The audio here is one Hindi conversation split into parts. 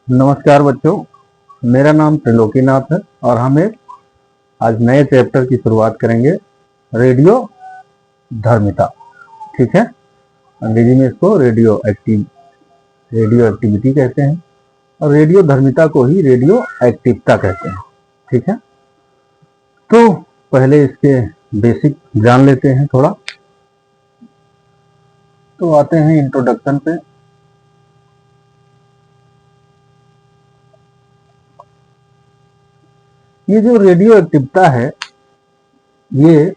नमस्कार बच्चों, मेरा नाम त्रिलोकीनाथ है और हम एक आज नए चैप्टर की शुरुआत करेंगे। रेडियो धर्मिता। ठीक है, अंग्रेजी में इसको रेडियो एक्टिविटी कहते हैं और रेडियो धर्मिता को ही रेडियो एक्टिवता कहते हैं। ठीक है, तो पहले इसके बेसिक जान लेते हैं थोड़ा। तो आते हैं इंट्रोडक्शन पे। ये जो रेडियो एक्टिवता है, ये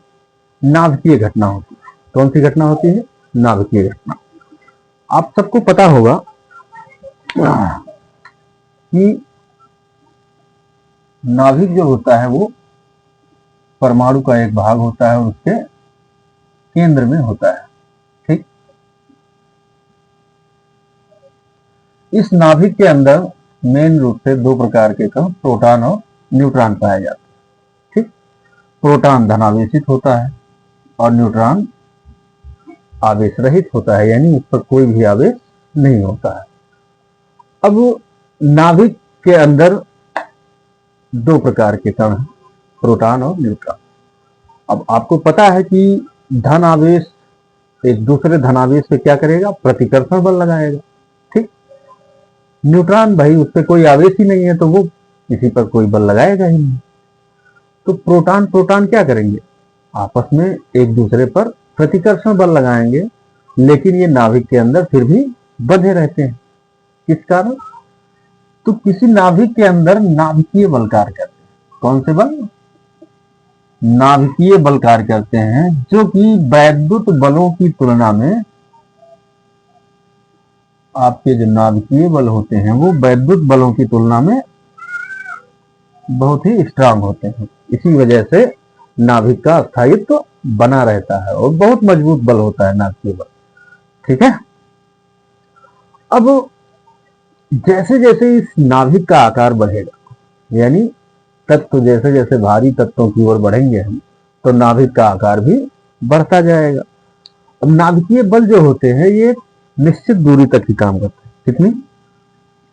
नाभिकीय घटना होती है। कौन सी घटना होती है? नाभिकीय घटना। आप सबको पता होगा कि नाभिक जो होता है वो परमाणु का एक भाग होता है और उसके केंद्र में होता है। ठीक, इस नाभिक के अंदर मेन रूप से दो प्रकार के कण, प्रोटॉन और न्यूट्रॉन पाए जाते हैं। ठीक, प्रोटॉन धनावेशित होता है और न्यूट्रॉन आवेश रहित होता है, यानी उस पर कोई भी आवेश नहीं होता है। अब नाभिक के अंदर दो प्रकार के कण हैं, प्रोटॉन और न्यूट्रॉन। अब आपको पता है कि धन आवेश एक दूसरे धनावेश पे क्या करेगा? प्रतिकर्षण बल लगाएगा। ठीक, न्यूट्रॉन भाई उस पर कोई आवेश ही नहीं है तो वो किसी पर कोई बल लगाएगा ही नहीं। तो प्रोटॉन प्रोटॉन क्या करेंगे? आपस में एक दूसरे पर प्रतिकर्षण बल लगाएंगे, लेकिन ये नाभिक के अंदर फिर भी बंधे रहते हैं। किस कारण? तो किसी नाभिक के अंदर नाभिकीय बल कार्य करते हैं। कौन से बल? नाभिकीय बल कार्य करते हैं, जो कि वैद्युत बलों की तुलना में, आपके जो नाभिकीय बल होते हैं वो वैद्युत बलों की तुलना में बहुत ही स्ट्रांग होते हैं। इसी वजह से नाभिक का स्थायित्व बना रहता है और बहुत मजबूत बल होता है नाभिकीय बल। ठीक है, अब जैसे जैसे इस नाभिक का आकार बढ़ेगा, यानी तत्व जैसे जैसे भारी तत्वों की ओर बढ़ेंगे हम, तो नाभिक का आकार भी बढ़ता जाएगा। अब नाभिकीय बल जो होते हैं ये निश्चित दूरी तक ही काम करते हैं। कितनी?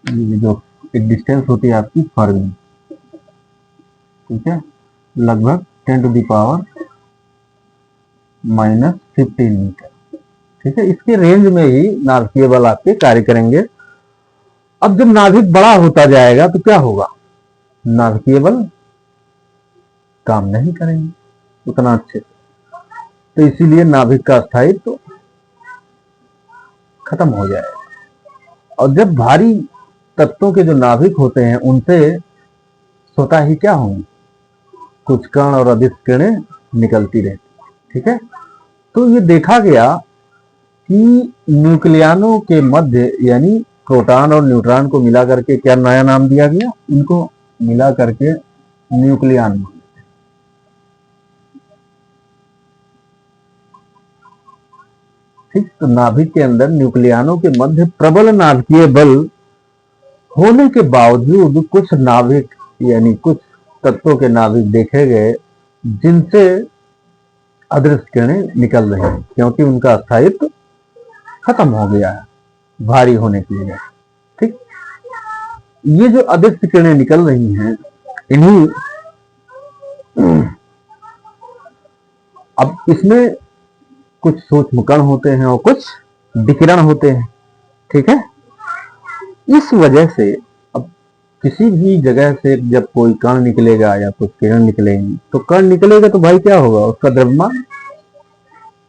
ये जो एक डिस्टेंस होती है आपकी फर्मी, ठीक है, लगभग 10⁻⁻15 मीटर। ठीक है, इसके रेंज में ही नाभिकीय बल आपके कार्य करेंगे। अब जब नाभिक बड़ा होता जाएगा तो क्या होगा? नाभिकीय बल काम नहीं करेंगे उतना अच्छे से, तो इसीलिए नाभिक का स्थायित्व तो खत्म हो जाएगा। और जब भारी तत्वों के जो नाभिक होते हैं उनसे स्वतः ही क्या होंगे? कुछ कण और अधिक किरणें निकलती रहती। ठीक है, तो ये देखा गया कि न्यूक्लियनों के मध्य, यानी प्रोटॉन और न्यूट्रॉन को मिला करके क्या नया नाम दिया गया? इनको मिला करके न्यूक्लियन। ठीक, तो नाभिक के अंदर न्यूक्लियनों के मध्य प्रबल नाभिकीय बल होने के बावजूद कुछ नाभिक, यानी कुछ तत्वों के नाभिक देखे गए जिनसे अदृश्य किरणें निकल रही हैं, क्योंकि उनका स्थायित्व खत्म हो गया है भारी होने की वजह से। ठीक, ये जो अदृश्य किरणें निकल रही हैं, इन्हीं अब इसमें कुछ सूक्ष्म कण होते हैं और कुछ विकिरण होते हैं। ठीक है, इस वजह से अब किसी भी जगह से जब कोई कण निकलेगा या कुछ किरण निकलेंगी, तो कण निकलेगा तो भाई क्या होगा? उसका द्रव्यमान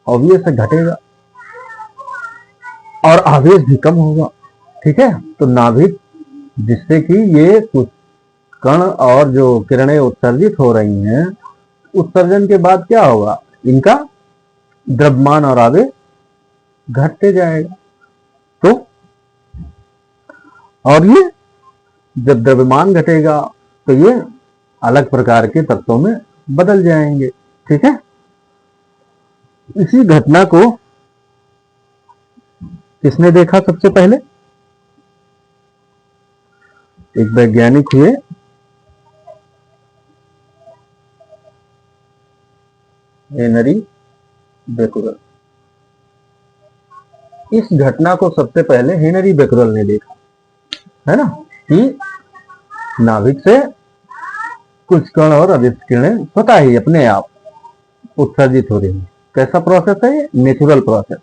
ऑब्वियस है घटेगा और आवेश भी कम होगा। ठीक है, तो नाभिक जिससे कि ये कुछ कण और जो किरणें उत्सर्जित हो रही हैं, उत्सर्जन के बाद क्या होगा? इनका द्रव्यमान और आवेश घटते जाएगा। तो और ये जब द्रव्यमान घटेगा तो ये अलग प्रकार के तत्वों में बदल जाएंगे। ठीक है, इसी घटना को किसने देखा सबसे पहले? एक वैज्ञानिक हुए हेनरी बेकुरल। इस घटना को सबसे पहले हेनरी बेकुरल ने देखा, है ना। कि नाभिक से कुछ कण और अदृश्य किरणें स्वतः ही अपने आप उत्सर्जित हो रही हैं। कैसा प्रोसेस है ये? Natural process.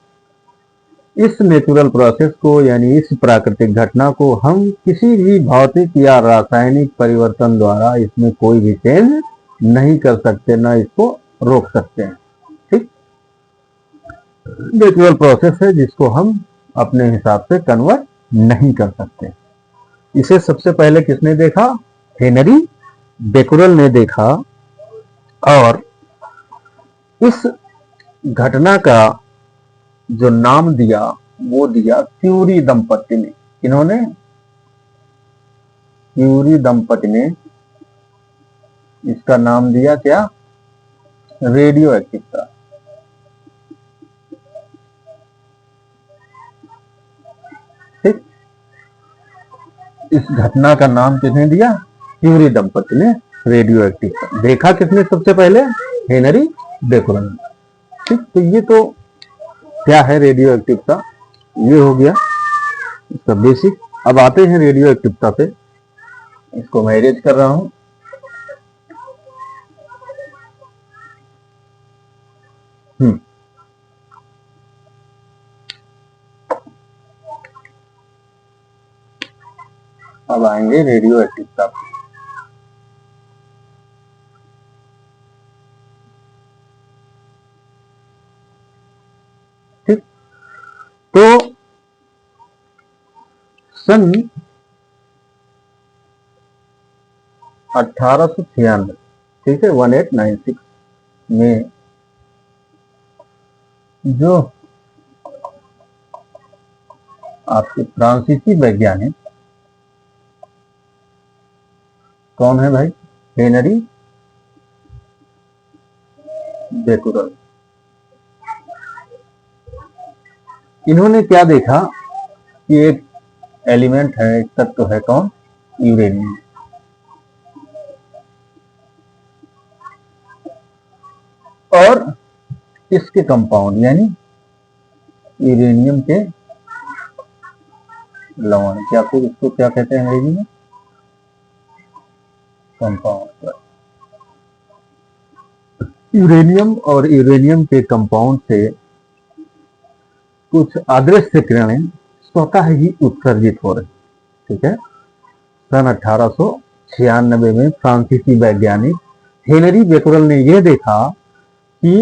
इस नेचुरल प्रोसेस को यानी इस प्राकृतिक घटना को हम किसी भी भौतिक या रासायनिक परिवर्तन द्वारा इसमें कोई भी चेंज नहीं कर सकते, ना इसको रोक सकते हैं। ठीक, नेचुरल प्रोसेस है जिसको हम अपने हिसाब से कन्वर्ट नहीं कर सकते। इसे सबसे पहले किसने देखा? हेनरी बेकुरल ने देखा, और इस घटना का जो नाम दिया वो दिया क्यूरी दंपति ने। इन्होंने क्यूरी दंपति ने इसका नाम दिया क्या? रेडियो एक्टिवता। ठीक, इस घटना का नाम किसने दिया? क्यूरी दंपति ने रेडियो एक्टिवता। देखा किसने सबसे पहले? हेनरी बेकुरल ने। ठीक, तो ये तो क्या है रेडियो एक्टिवता, ये हो गया इसका बेसिक। अब आते हैं रेडियो एक्टिवता पे। इसको मैं इरेज कर रहा हूं। अब आएंगे रेडियो एक्टिवता पे। ठीक, तो सन 1896, ठीक है, 1896 में जो आपके फ्रांसीसी वैज्ञानिक कौन है भाई? Henry Becquerel. इन्होंने क्या देखा कि एक एलिमेंट है, एक तत्व है, कौन? यूरेनियम। और इसके कंपाउंड यानी यूरेनियम के लवण, क्या फिर इसको क्या कहते हैं अंग्रेजी में? कंपाउंड। यूरेनियम और यूरेनियम के कंपाउंड से कुछ अदृश्य किरणें स्वतः ही उत्सर्जित हो रही। ठीक है, सन 1896 में फ्रांसीसी वैज्ञानिक हेनरी बेकुरल ने यह देखा कि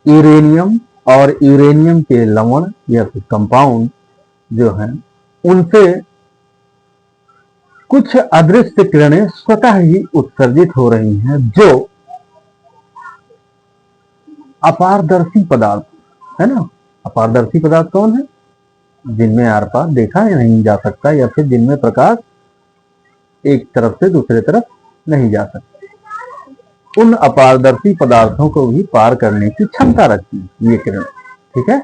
यूरेनियम और यूरेनियम के लवण या फिर कंपाउंड जो हैं उनसे कुछ अदृश्य किरणें स्वतः ही उत्सर्जित हो रही हैं, जो अपारदर्शी पदार्थ है ना। अपारदर्शी पदार्थ कौन है? जिनमें आर पार देखा नहीं जा सकता, या फिर जिनमें प्रकाश एक तरफ से दूसरे तरफ नहीं जा सकता। उन अपारदर्शी पदार्थों को भी पार करने की क्षमता रखती है ये किरणें। ठीक है,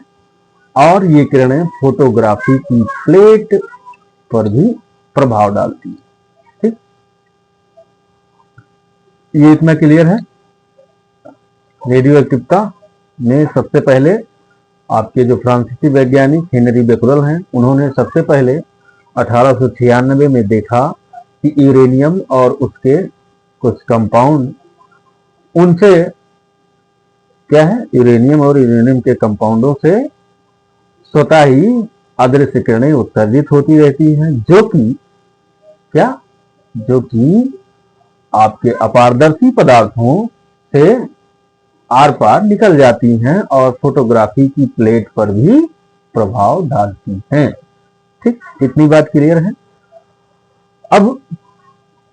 और ये किरणें फोटोग्राफी की प्लेट पर भी प्रभाव डालती है। ठीक, ये इतना क्लियर है। रेडियो एक्टिवता में सबसे पहले आपके जो फ्रांसीसी वैज्ञानिक हेनरी बेकुरल हैं, उन्होंने सबसे पहले 1896 में देखा कि यूरेनियम और उसके कुछ कंपाउंड, उनसे क्या है, यूरेनियम और यूरेनियम के कंपाउंडों से स्वतः ही अदृश्य किरणें उत्सर्जित होती रहती हैं, जो कि क्या, जो कि आपके अपारदर्शी पदार्थों से आर पार निकल जाती हैं और फोटोग्राफी की प्लेट पर भी प्रभाव डालती हैं। ठीक, इतनी बात क्लियर है। अब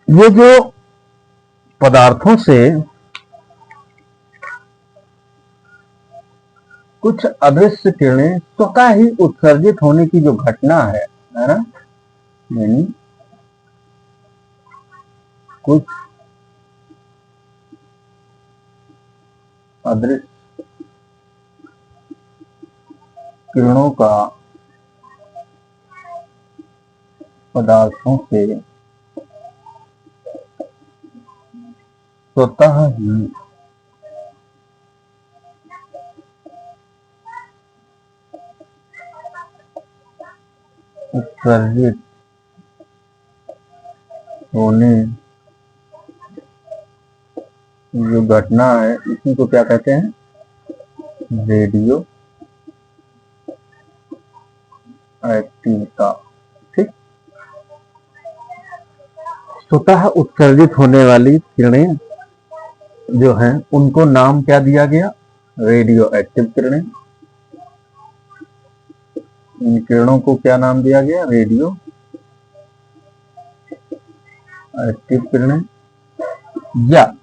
ये जो पदार्थों से कुछ अदृश्य किरणें स्वतः ही उत्सर्जित होने की जो घटना है ना, यानी कुछ अदृश्य किरणों का पदार्थों से स्वतः ही उत्सर्जित होने जो घटना है इसी को क्या कहते हैं? रेडियो एक्टिविटा। ठीक, स्वतः उत्सर्जित होने वाली किरणें जो हैं उनको नाम क्या दिया गया? रेडियो एक्टिव किरणें। इन किरणों को क्या नाम दिया गया? रेडियो एक्टिव किरणें। या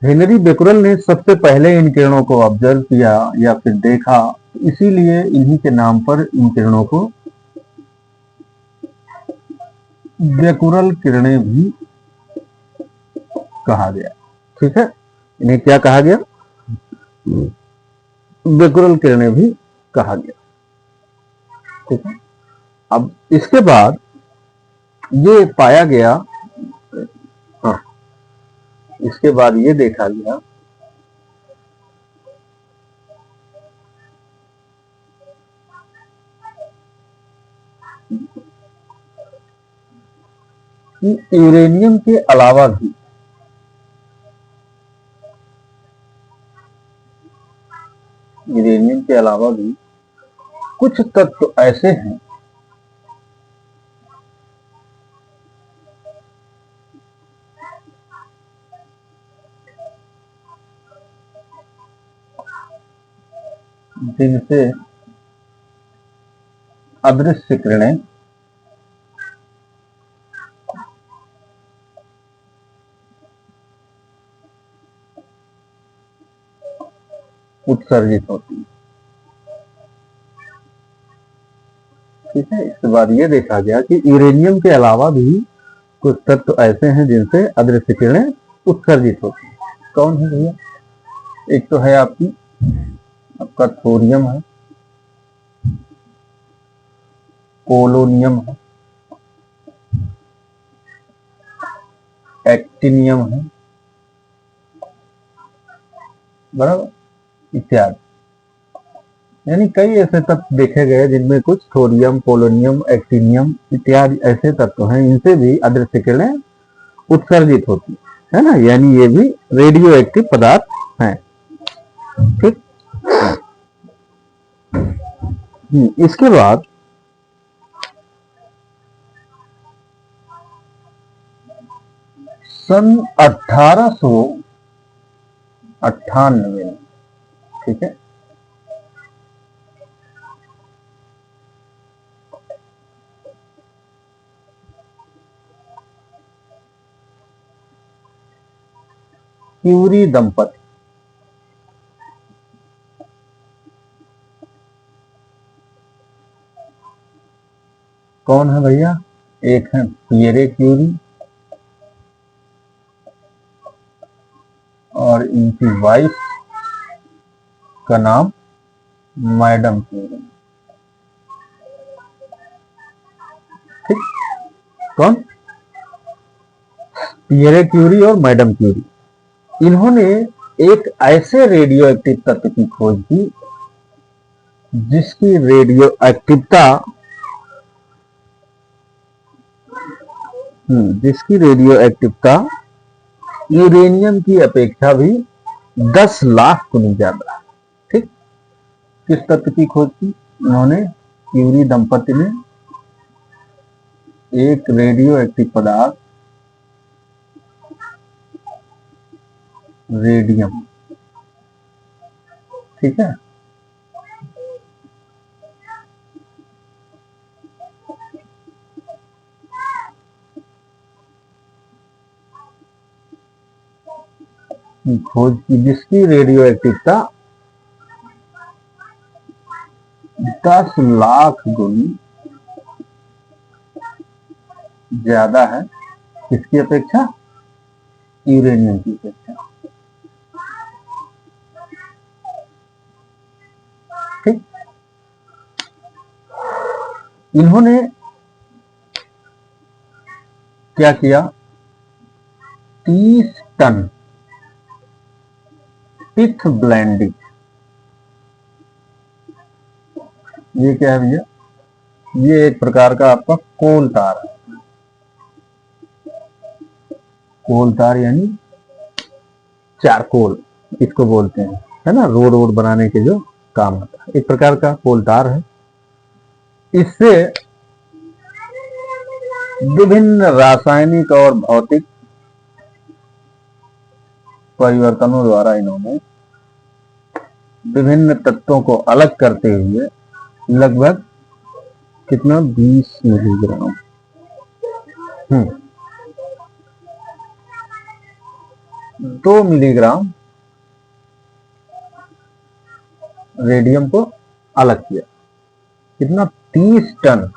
हेनरी बेकुरल ने सबसे पहले इन किरणों को ऑब्जर्व किया या फिर देखा, इसीलिए इन्हीं के नाम पर इन किरणों को बेकुरल किरणें भी कहा गया। ठीक है, इन्हें क्या कहा गया? बेकुरल किरणें भी कहा गया। ठीक है, अब इसके बाद ये पाया गया, हाँ, इसके बाद ये देखा गया कि यूरेनियम के अलावा भी कुछ तत्व ऐसे हैं जिनसे अदृश्य किरणें उत्सर्जित होती है। ठीक है, इसके बाद ये देखा गया कि यूरेनियम के अलावा भी कुछ तत्व ऐसे हैं जिनसे अदृश्य किरणें उत्सर्जित होती हैं। कौन है भैया? एक तो है आपका थोरियम है, पोलोनियम है, एक्टिनियम है, बराबर, इत्यादि। यानी कई ऐसे तत्व देखे गए जिनमें कुछ थोरियम, पोलोनियम, एक्टिनियम इत्यादि ऐसे तत्व हैं, इनसे भी अदृश्य किरणें उत्सर्जित होती है ना, यानी ये भी रेडियो एक्टिव पदार्थ हैं। ठीक, इसके बाद सन 1898 में, ठीक है, क्यूरी दंपति, कौन है भैया? एक है पियरे क्यूरी और इनकी वाइफ का नाम मैडम क्यूरी। ठीक, कौन? पियरे क्यूरी और मैडम क्यूरी। इन्होंने एक ऐसे रेडियो एक्टिव तत्व की खोज की जिसकी रेडियो एक्टिविटा यूरेनियम की अपेक्षा भी 10 लाख गुनी ज्यादा है। ठीक, किस तत्व की खोज की इन्होंने? क्यूरी दंपति ने एक रेडियो एक्टिव पदार्थ रेडियम, ठीक है, की खोज की जिसकी रेडियो एक्टिविटा 10 लाख गुनी ज्यादा है किसकी अपेक्षा? यूरेनियम की अपेक्षा। ठीक, इन्होंने क्या किया? 30 टन पिथ ब्लेंडिंग, ये क्या है भैया? ये एक प्रकार का आपका कोल तार है। कोल तार यानी चारकोल इसको बोलते हैं, है ना, रोड वोड बनाने के जो काम आता है, एक प्रकार का कोल तार है। इससे विभिन्न रासायनिक और भौतिक परिवर्तनों द्वारा इन्होंने विभिन्न तत्वों को अलग करते हुए लगभग कितना 20 मिलीग्राम 2 मिलीग्राम रेडियम को अलग किया। कितना? 30 टन।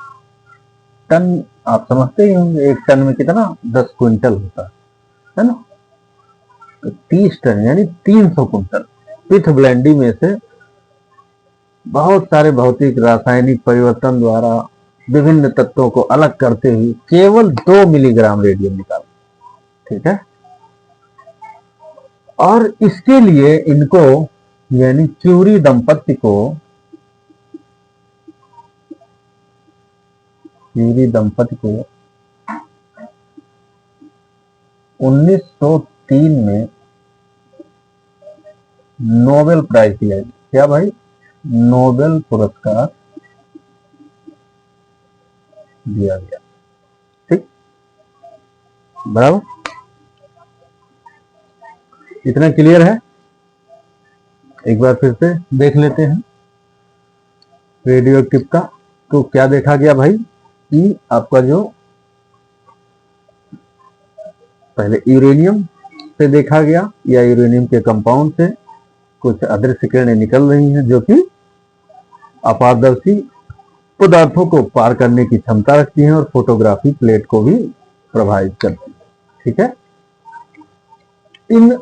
टन आप समझते ही होंगे, एक टन में कितना 10 क्विंटल होता है ना। तो 30 टन यानी 300 क्विंटल पिथब्लेंडी में से बहुत सारे भौतिक रासायनिक परिवर्तन द्वारा विभिन्न तत्वों को अलग करते हुए केवल 2 मिलीग्राम रेडियम निकाला। ठीक है। और इसके लिए इनको यानी क्यूरी दंपत्ति को 1903 में नोबेल प्राइज दिया गया। क्या भाई? नोबेल पुरस्कार दिया गया। ठीक, बराबर, इतना क्लियर है। एक बार फिर से देख लेते हैं रेडियो एक्टिव का। तो क्या देखा गया भाई कि आपका जो पहले यूरेनियम से देखा गया या यूरेनियम के कंपाउंड से कुछ अदृश्य किरणें निकल रही हैं जो कि अपारदर्शी पदार्थों को पार करने की क्षमता रखती हैं और फोटोग्राफी प्लेट को भी प्रभावित करती है। ठीक है। इन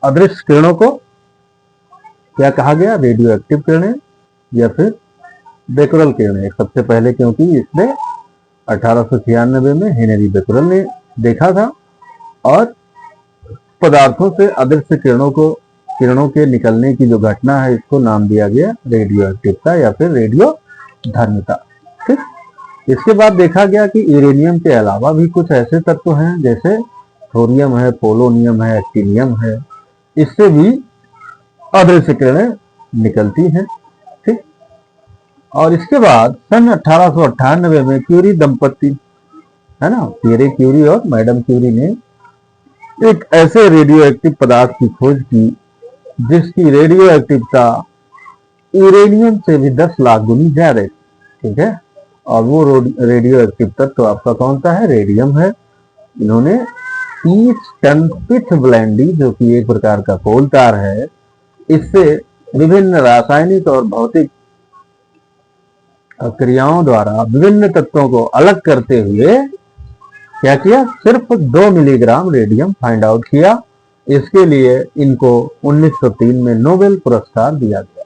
अदृश्य किरणों को क्या कहा गया? रेडियो एक्टिव किरणें या फिर बेकुरल किरणें सबसे पहले, क्योंकि इसने 1896 में हेनरी बेकुरल ने देखा था और पदार्थों से अदृश्य किरणों के निकलने की जो घटना है इसको नाम दिया गया रेडियो एक्टिवता या फिर रेडियो धर्मिता। ठीक। इसके बाद देखा गया कि यूरेनियम के अलावा भी कुछ ऐसे तत्व हैं जैसे थोरियम है, पोलोनियम है, एक्टिनियम है, इससे भी अदृश्य किरणें निकलती हैं। ठीक। और इसके बाद सन 1898 में क्यूरी दंपत्ति, है ना, पियरे क्यूरी और मैडम क्यूरी ने एक ऐसे रेडियो एक्टिव पदार्थ की खोज की जिसकी रेडियो एक्टिवता यूरेनियम से भी 10 लाख गुनी ज्यादा। ठीक है। और वो रेडियो एक्टिव तत्व आपका कौन सा है? रेडियम है। इन्होंने 30 टन पिथब्लेंडी जो कि एक प्रकार का कोल तार है, इससे विभिन्न रासायनिक और भौतिक क्रियाओं द्वारा विभिन्न तत्वों को अलग करते हुए क्या किया? सिर्फ 2 मिलीग्राम रेडियम फाइंड आउट किया। इसके लिए इनको 1903 में नोबेल पुरस्कार दिया गया।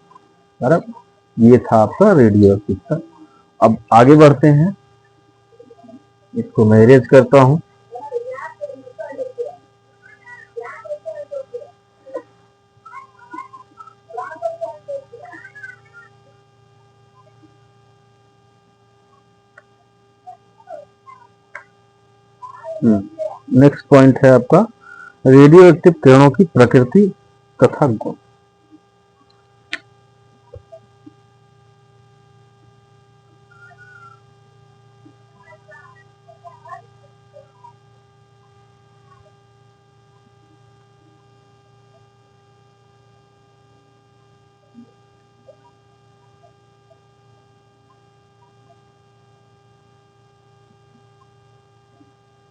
बराबर, ये था आपका रेडियो एक्टिव। अब आगे बढ़ते हैं, इसको मैं इरेज करता हूं। नेक्स्ट पॉइंट है आपका रेडियो एक्टिव किरणों की प्रकृति तथा गुण।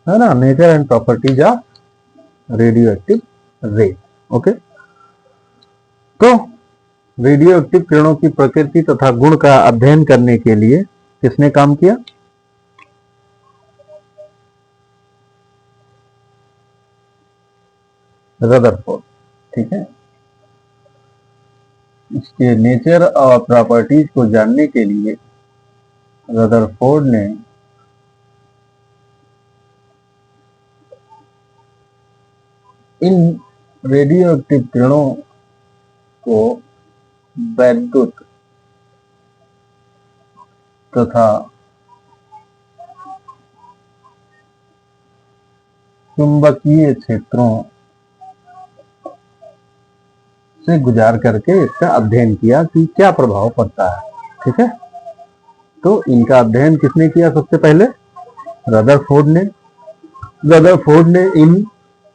है ना, nature and properties of radio active रे। ओके। तो रेडियो एक्टिव किरणों की प्रकृति तथा गुण का अध्ययन करने के लिए किसने काम किया? रदरफोर्ड। ठीक है। इसके नेचर और प्रॉपर्टीज को जानने के लिए रदरफोर्ड ने इन रेडियो एक्टिव किरणों को वैद्युत तथा चुंबकीय क्षेत्रों से गुजार करके इसका अध्ययन किया कि क्या प्रभाव पड़ता है। ठीक है, तो इनका अध्ययन किसने किया? सबसे पहले रदरफोर्ड ने इन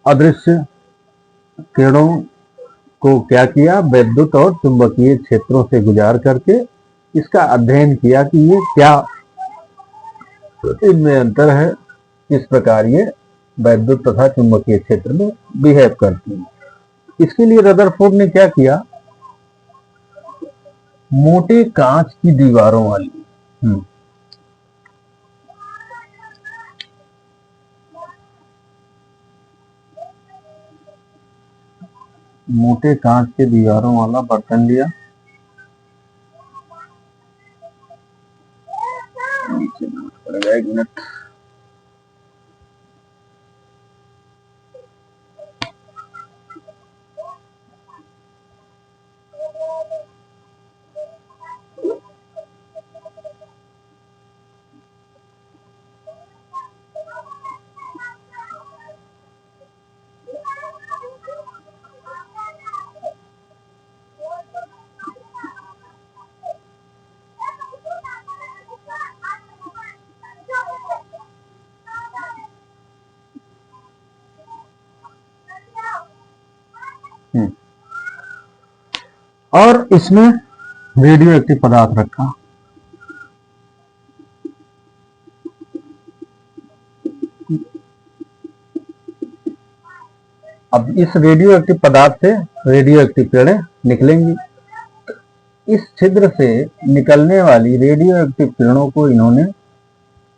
अदृश्य किरणों को क्या किया? वैद्युत और चुंबकीय क्षेत्रों से गुजार करके इसका अध्ययन किया कि ये क्या इनमें अंतर है, किस प्रकार ये वैद्युत तथा चुंबकीय क्षेत्र में बिहेव करती है। इसके लिए रदरफोर्ड ने क्या किया? मोटे कांच की दीवारों वाली मोटे कांच के दीवारों वाला बर्तन लिया, नीचे पड़ेगा, एक मिनट। और इसमें रेडियो एक्टिव पदार्थ रखा। अब इस रेडियो एक्टिव पदार्थ से रेडियो एक्टिव किरणें निकलेंगी। इस छिद्र से निकलने वाली रेडियो एक्टिव किरणों को इन्होंने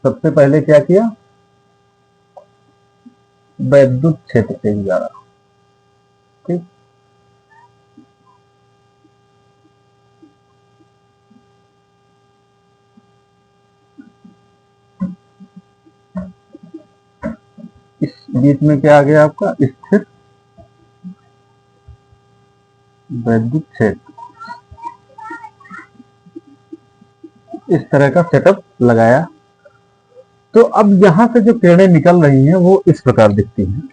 सबसे पहले क्या किया? वैद्युत क्षेत्र से गुजारा। ठीक, इस बीच में क्या आ गया आपका? स्थिर वैद्युत क्षेत्र। इस तरह का सेटअप लगाया। तो अब यहां से जो किरणें निकल रही हैं वो इस प्रकार दिखती हैं।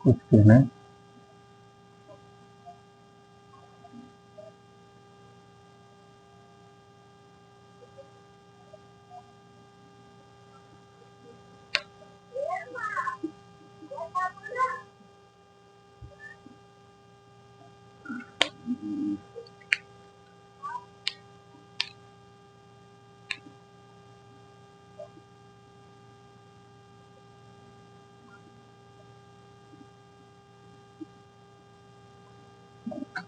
कुछ किरणें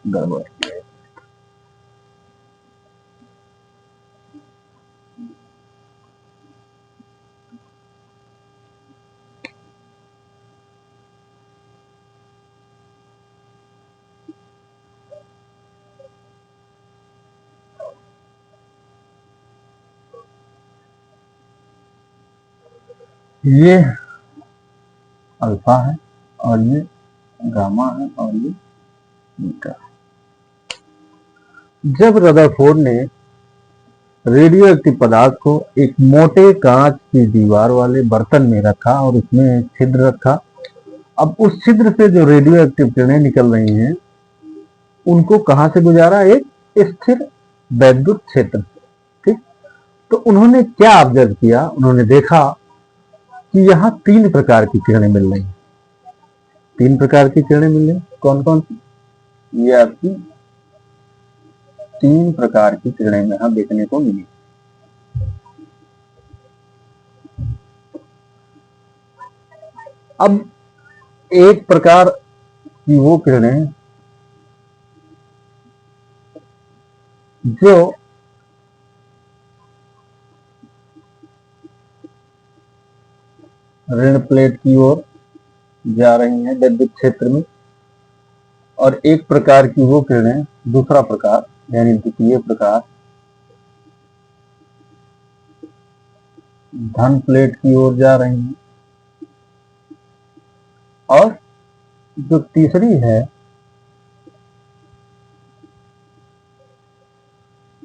गड़बड़। ये अल्फा है और ये गामा है और ये बीटा। जब रदरफोर्ड ने रेडियो एक्टिव पदार्थ को एक मोटे कांच की दीवार वाले बर्तन में रखा और उसमें छिद्र रखा, अब उस छिद्र से जो रेडियो एक्टिव किरणें निकल रही हैं उनको कहां से गुजारा? एक स्थिर वैद्युत क्षेत्र से। ठीक, तो उन्होंने क्या ऑब्जर्व किया? उन्होंने देखा कि यहाँ 3 प्रकार की किरणें मिल रही हैं। 3 प्रकार की किरणें मिल रही। कौन कौन सी? ये आपकी 3 प्रकार की किरणें यहां देखने को मिली। अब एक प्रकार की वो किरणें जो ऋण प्लेट की ओर जा रही हैं विद्युत क्षेत्र में, और एक प्रकार की वो किरणें, दूसरा प्रकार यानी द्वितीय प्रकार, धन प्लेट की ओर जा रही हैं, और जो तीसरी है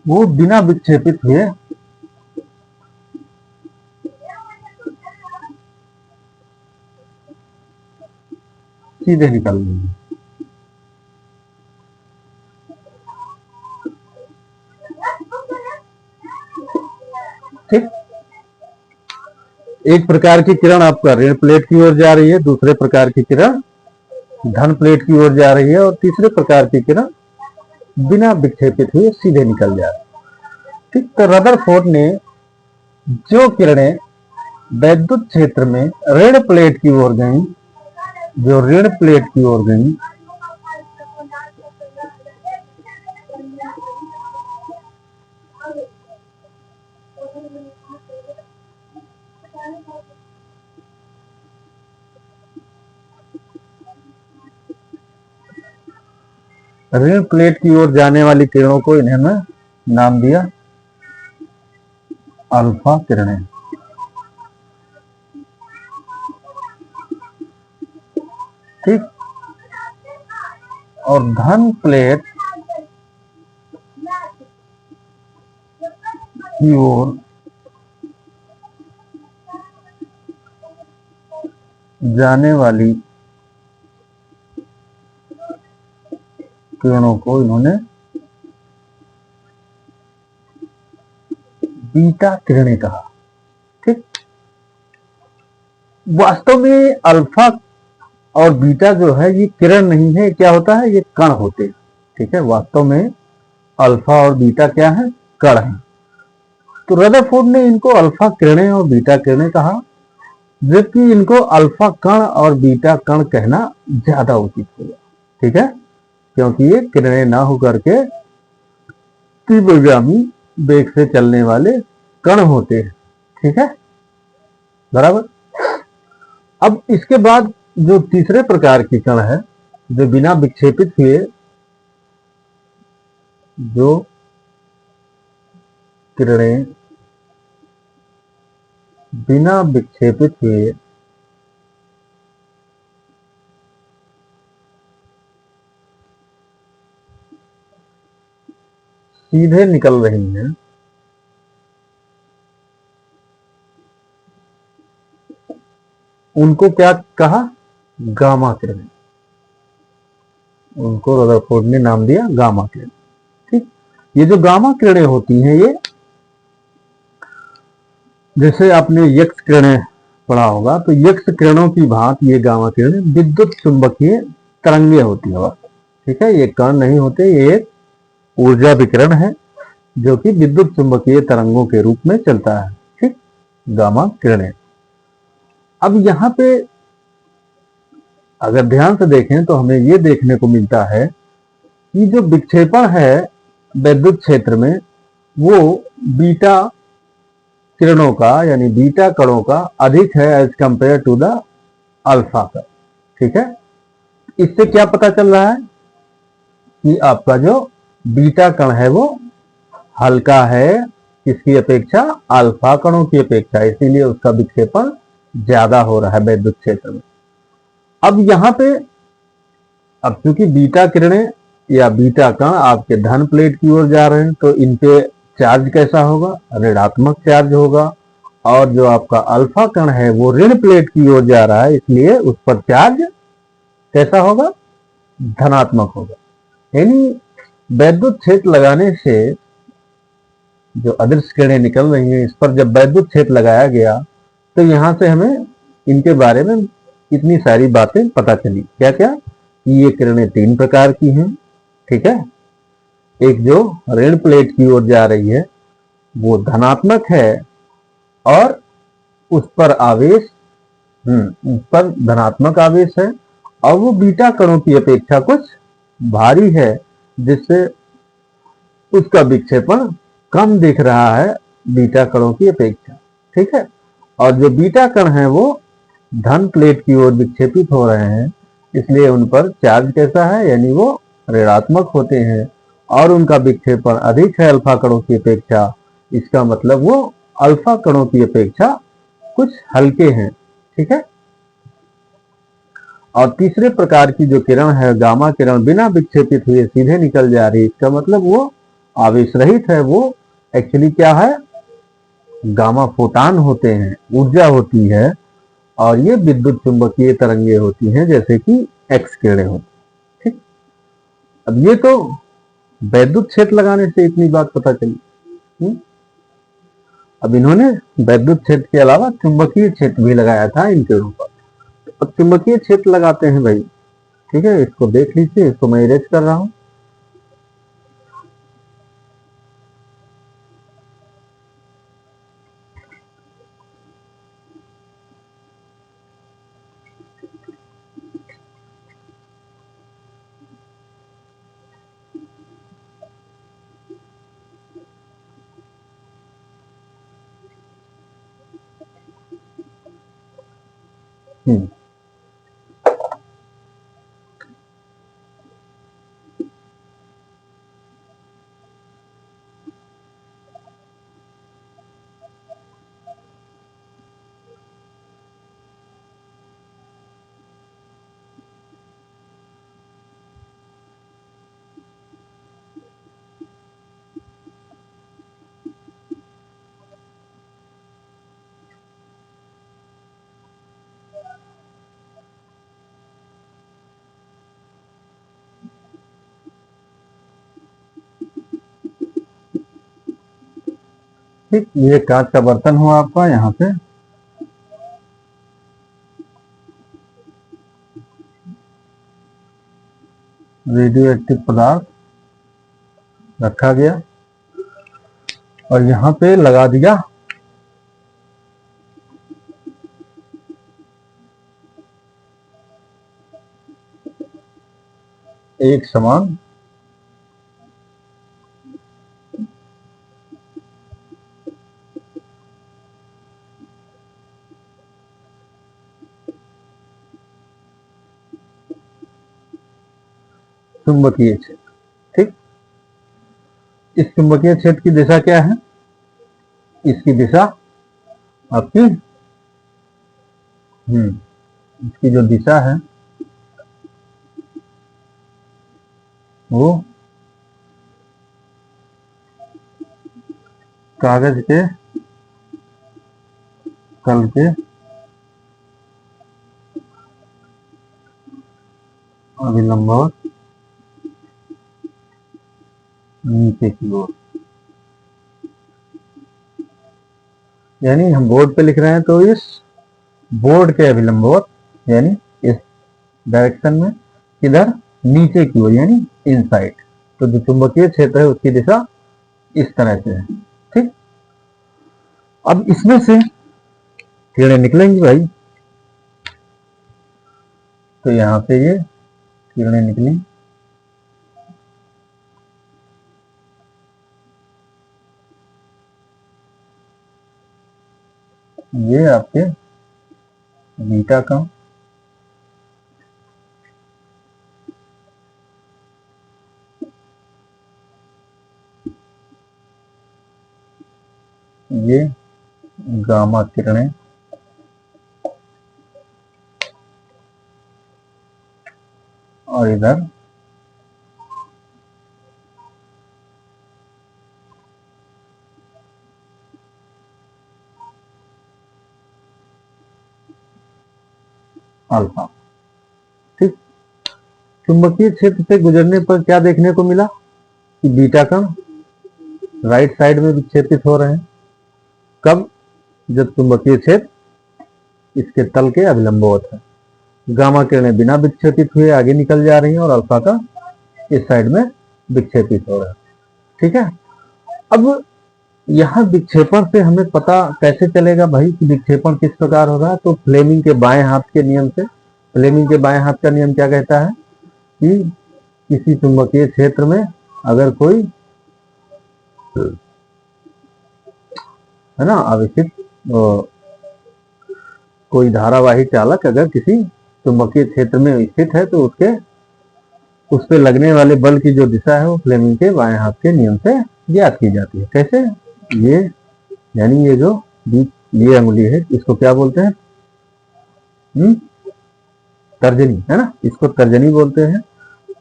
वो बिना विक्षेपित हुए सीधे निकल रही है। ठीक, एक प्रकार की किरण आपका ऋण प्लेट की ओर जा रही है, दूसरे प्रकार की किरण धन प्लेट की ओर जा रही है, और तीसरे प्रकार की किरण बिना विक्षेपित हुए सीधे निकल जा रही है। ठीक, तो रदरफोर्ड ने जो किरणें वैद्युत क्षेत्र में ऋण प्लेट की ओर गई, जो ऋण प्लेट की ओर गई, ऋण प्लेट की ओर जाने वाली किरणों को इन्होंने नाम दिया अल्फा किरणें। ठीक, और धन प्लेट की ओर जाने वाली किरणों को इन्होंने बीटा किरणें कहा। ठीक, वास्तव में अल्फा और बीटा जो है ये किरण नहीं है, क्या होता है, ये कण होते हैं। ठीक है, वास्तव में अल्फा और बीटा क्या है, कण है। तो रदरफोर्ड ने इनको अल्फा किरणें और बीटा किरणें कहा, जबकि इनको अल्फा कण और बीटा कण कहना ज्यादा उचित होगा। ठीक है, क्योंकि ये किरणें ना होकर के तीव्रगामी वेग से चलने वाले कण होते हैं। ठीक है, बराबर। अब इसके बाद जो तीसरे प्रकार की कण है, जो बिना विक्षेपित हुए, जो किरणें बिना विक्षेपित हुए सीधे निकल रही हैं, उनको क्या कहा, गामा किरणें। उनको रदरफोर्ड ने नाम दिया गामा किरण। ठीक, ये जो गामा किरणें होती हैं, ये जैसे आपने यक्स किरणें पढ़ा होगा, तो यक्स किरणों की भांति ये गामा किरणें विद्युत चुंबकीय तरंगे होती है। ठीक है, ये कण नहीं होते, ये एक ऊर्जा विकिरण है जो कि विद्युत चुंबकीय तरंगों के रूप में चलता है। ठीक, गामा किरणें। अब यहां पे अगर ध्यान से देखें तो हमें यह देखने को मिलता है कि जो विक्षेपण है वैद्युत क्षेत्र में, वो बीटा किरणों का यानी बीटा कणों का अधिक है as compare to the alpha का। ठीक है, इससे क्या पता चल रहा है कि आपका जो बीटा कण है वो हल्का है किसकी अपेक्षा, अल्फा कणों की अपेक्षा, इसीलिए उसका विक्षेपण ज्यादा हो रहा है वैद्युत क्षेत्र में। अब यहां पे अब चूंकि बीटा किरणें या बीटा कण आपके धन प्लेट की ओर जा रहे हैं, तो इन पे चार्ज कैसा होगा, ऋणात्मक चार्ज होगा, और जो आपका अल्फा कण है वो ऋण प्लेट की ओर जा रहा है, इसलिए उस पर चार्ज कैसा होगा, धनात्मक होगा। यानी वैद्युत क्षेत्र लगाने से जो अदृश्य किरणें निकल रही हैं, इस पर जब वैद्युत क्षेत्र लगाया गया तो यहां से हमें इनके बारे में इतनी सारी बातें पता चली। क्या क्या, ये किरणें तीन प्रकार की हैं। ठीक है, एक जो ऋण प्लेट की ओर जा रही है वो धनात्मक है और उस पर आवेश उस पर धनात्मक आवेश है, और वो बीटा कणों की अपेक्षा कुछ भारी है, जिससे उसका विक्षेपण कम दिख रहा है बीटा कणों की अपेक्षा। ठीक है, और जो बीटा कण है वो धन प्लेट की ओर विक्षेपित हो रहे हैं, इसलिए उन पर चार्ज कैसा है, यानी वो ऋणात्मक होते हैं, और उनका विक्षेपण अधिक है अल्फा कणों की अपेक्षा। इसका मतलब वो अल्फा कणों की अपेक्षा कुछ हल्के हैं, ठीक है। और तीसरे प्रकार की जो किरण है गामा किरण बिना विक्षेपित हुए सीधे निकल जा रही है, इसका मतलब वो आवेश रहित है, वो एक्चुअली क्या है, गामा फोटान होते हैं, ऊर्जा होती है, और ये विद्युत चुंबकीय तरंगे होती हैं जैसे कि एक्स किरणें होती हैं, ठीक। अब ये तो वैद्युत क्षेत्र लगाने से इतनी बात पता चली। अब इन्होंने वैद्युत क्षेत्र के अलावा चुंबकीय क्षेत्र भी लगाया था इन किरणों पर। अब चुंबकीय क्षेत्र लगाते हैं भाई, ठीक है, इसको देख लीजिए, इसको मैं इरेज कर रहा हूं। हम्म, ठीक, ये कांच का बर्तन हुआ आपका, यहाँ पे रेडियो एक्टिव पदार्थ रखा गया और यहाँ पे लगा दिया एक समान चुंबकीय क्षेत्र, ठीक। इस चुंबकीय क्षेत्र की दिशा क्या है, इसकी दिशा आपकी इसकी जो दिशा है वो कागज के तल के अभिलंबवत नीचे की ओर, यानी हम बोर्ड पे लिख रहे हैं तो इस बोर्ड के अभिलंबवत, यानी इस डायरेक्शन में, किधर, नीचे की ओर, यानी इनसाइड। तो जो चुंबकीय क्षेत्र है उसकी दिशा इस तरह से है, ठीक। अब इसमें से किरणें निकलेंगी भाई, तो यहां से ये किरणें निकली, ये आपके बीटा का ये गामा किरणें और इधर अल्फा, ठीक। चुंबकीय क्षेत्र से गुजरने पर क्या देखने को मिला कि बीटा कण राइट साइड में विक्षेपित हो रहे हैं। कब, जब चुंबकीय क्षेत्र इसके तल के अभिलंबवत है। गामा किरणें बिना विक्षेपित हुए आगे निकल जा रही हैं और अल्फा का इस साइड में विक्षेपित हो रहा है, ठीक है। अब यहाँ विक्षेपण से हमें पता कैसे चलेगा भाई कि विक्षेपण किस प्रकार हो रहा है, तो फ्लेमिंग के बाएं हाथ के नियम से। फ्लेमिंग के बाएं हाथ का नियम क्या कहता है कि किसी चुंबकीय क्षेत्र में अगर कोई है ना आवेशित कोई धारावाही चालक अगर किसी चुंबकीय क्षेत्र में स्थित है तो उस पे लगने वाले बल की जो दिशा है वो फ्लेमिंग के बाएं हाथ के नियम से ज्ञात की जाती है। कैसे, ये यानी ये जो ये अंगुली है, इसको क्या बोलते हैं? तर्जनी, है ना, इसको तर्जनी बोलते हैं।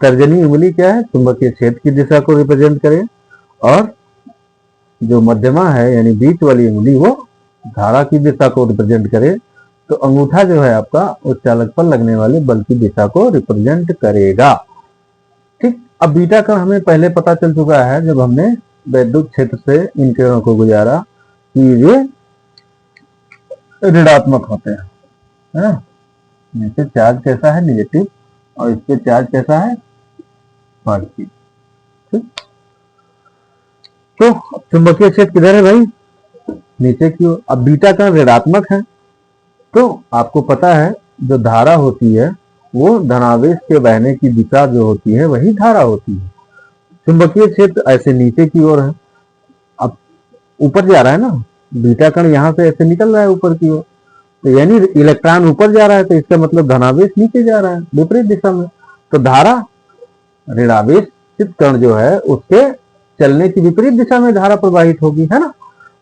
तर्जनी उंगली क्या है? चुंबकीय क्षेत्र की दिशा को रिप्रेजेंट करे, और जो मध्यमा है यानी बीच वाली उंगली वो धारा की दिशा को रिप्रेजेंट करे। तो अंगूठा जो है आपका उस चालक पर लगने वाले बल की दिशा को रिप्रेजेंट करेगा। ठीक, अब बीटा कण हमें पहले पता चल चुका है जब हमने वैद्युत क्षेत्र से इन किरणों को गुजारा कि ये ऋणात्मक होते हैं, है ना। नीचे चार्ज कैसा है? निगेटिव, और इस पे चार्ज कैसा है? पॉजिटिव। ठीक, तो चुंबकीय क्षेत्र किधर है भाई? नीचे की ओर। अब बीटा कण ऋणात्मक है, तो आपको पता है जो धारा होती है वो धनावेश के बहने की दिशा जो होती है वही धारा होती है। चुंबकीय क्षेत्र ऐसे नीचे की ओर है, अब ऊपर जा रहा है ना, बीटा कण यहां से ऐसे निकल रहा है ऊपर की ओर, तो यानी इलेक्ट्रॉन ऊपर जा रहा है, तो इसका मतलब धनावेश नीचे जा रहा है विपरीत दिशा में। तो धारा ऋणावेशित कण जो है उसके चलने की विपरीत दिशा में धारा प्रवाहित होगी, है ना।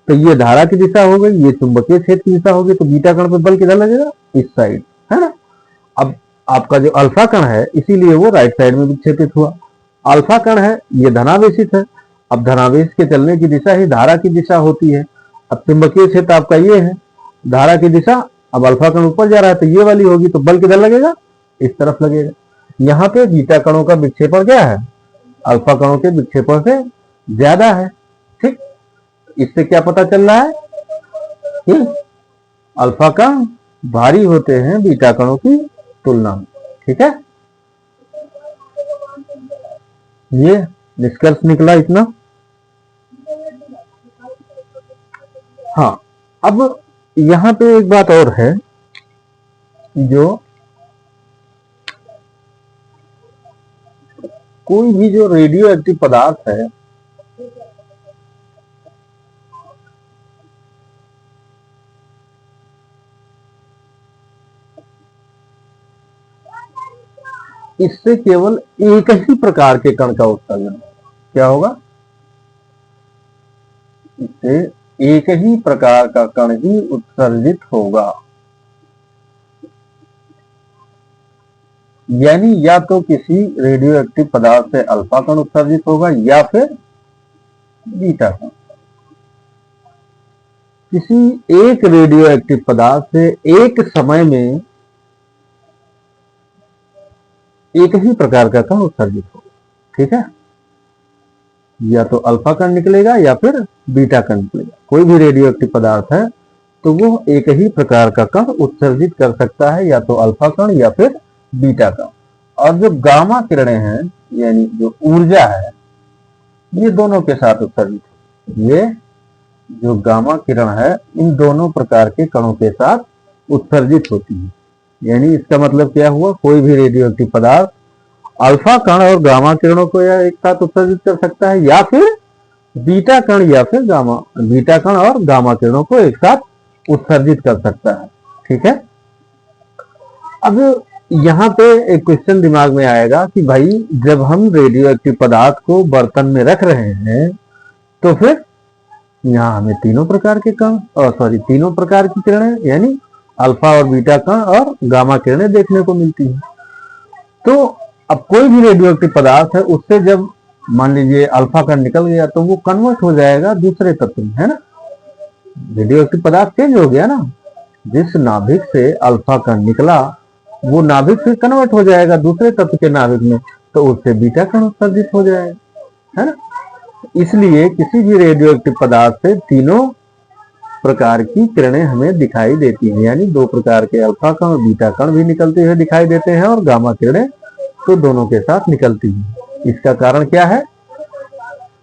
तो ये धारा की दिशा हो गई, ये चुंबकीय क्षेत्र की दिशा होगी, तो बीटा कण पे बल किधर लगेगा? इस साइड, है ना। अब आपका जो अल्फा कण है इसीलिए वो राइट साइड में विक्षेपित हुआ। अल्फा कण है ये धनावेशित है, अब धनावेश के चलने की दिशा ही धारा की दिशा होती है। अब चुंबकीय क्षेत्र आपका ये है, धारा की दिशा, अब अल्फा कण ऊपर जा रहा है तो ये वाली होगी, तो बल किधर लगेगा? इस तरफ लगेगा। यहाँ पे बीटा कणों का विक्षेपण क्या है? अल्फा कणों के विक्षेपण से ज्यादा है। ठीक, इससे क्या पता चल रहा है कि अल्फा कण भारी होते हैं बीटा कणों की तुलना में। ठीक है, ये निष्कर्ष निकला इतना। हाँ, अब यहां पे एक बात और है, जो कोई भी जो रेडियो एक्टिव पदार्थ है इससे केवल एक ही प्रकार के कण का उत्सर्जन होगा। क्या होगा? इससे एक ही प्रकार का कण ही उत्सर्जित होगा, यानी या तो किसी रेडियो एक्टिव पदार्थ से अल्फा कण उत्सर्जित होगा या फिर बीटा कण। किसी एक रेडियो एक्टिव पदार्थ से एक समय में एक ही प्रकार का कण उत्सर्जित होगा। ठीक है, या तो अल्फा कण निकलेगा या फिर बीटा कण निकलेगा। कोई भी रेडियो एक्टिव पदार्थ है तो वो एक ही प्रकार का कण उत्सर्जित कर सकता है, या तो अल्फा कण या फिर बीटा कण। और जो गामा किरणें हैं यानी जो ऊर्जा है, ये दोनों के साथ उत्सर्जित है। ये जो गामा किरण है इन दोनों प्रकार के कणों के साथ उत्सर्जित होती है। यानी इसका मतलब क्या हुआ? कोई भी रेडियो एक्टिव पदार्थ अल्फा कण और गामा किरणों को या एक साथ उत्सर्जित कर सकता है, या फिर बीटा कण या फिर बीटा कण और गामा किरणों को एक साथ उत्सर्जित कर सकता है। ठीक है, अब यहाँ पे एक क्वेश्चन दिमाग में आएगा कि भाई जब हम रेडियो एक्टिव पदार्थ को बर्तन में रख रहे हैं तो फिर यहाँ हमें तीनों प्रकार के कण तीनों प्रकार की किरणें यानी अल्फा और बीटा कण और गामा किरणें देखने को मिलती हैं। तो अब कोई भी रेडियो एक्टिव पदार्थ है उससे जब मान लीजिए अल्फा कण निकल गया तो वो कन्वर्ट हो जाएगा दूसरे तत्व में, है ना। रेडियो एक्टिव पदार्थ चेंज हो गया ना, जिस नाभिक से अल्फा कण निकला वो नाभिक फिर कन्वर्ट हो जाएगा दूसरे तत्व के नाभिक में, तो उससे बीटा कण उत्सर्जित हो जाएगा, है ना। इसलिए किसी भी रेडियो एक्टिव पदार्थ से तीनों प्रकार की किरणें हमें दिखाई देती हैं, यानी दो प्रकार के अल्फा कण और बीटा कण भी निकलते हुए दिखाई देते हैं, और गामा किरणें तो दोनों के साथ निकलती हैं। इसका कारण क्या है?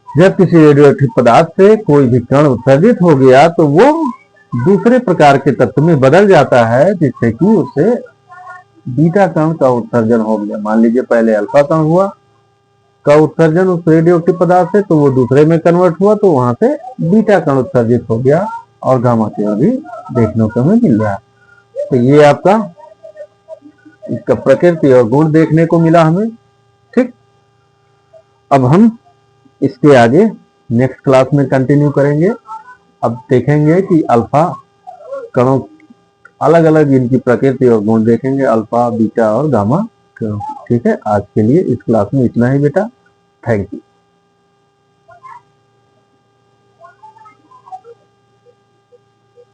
जब किसी रेडियो एक्टिव पदार्थ से कोई भी कण उत्सर्जित हो गया तो वो दूसरे प्रकार के तत्व में बदल जाता है, जिससे कि उसे बीटा कण का उत्सर्जन हो गया। मान लीजिए पहले अल्फा कण हुआ का उत्सर्जन उस रेडियो एक्टिव पदार्थ से, तो वो दूसरे में कन्वर्ट हुआ तो वहां से बीटा कण उत्सर्जित हो गया, और गामा किरण भी देखने को हमें मिल रहा है। तो ये आपका इसका प्रकृति और गुण देखने को मिला हमें। ठीक, अब हम इसके आगे नेक्स्ट क्लास में कंटिन्यू करेंगे। अब देखेंगे कि अल्फा कणों अलग अलग इनकी प्रकृति और गुण देखेंगे, अल्फा बीटा और गामा। ठीक है, आज के लिए इस क्लास में इतना ही बेटा। Thank you.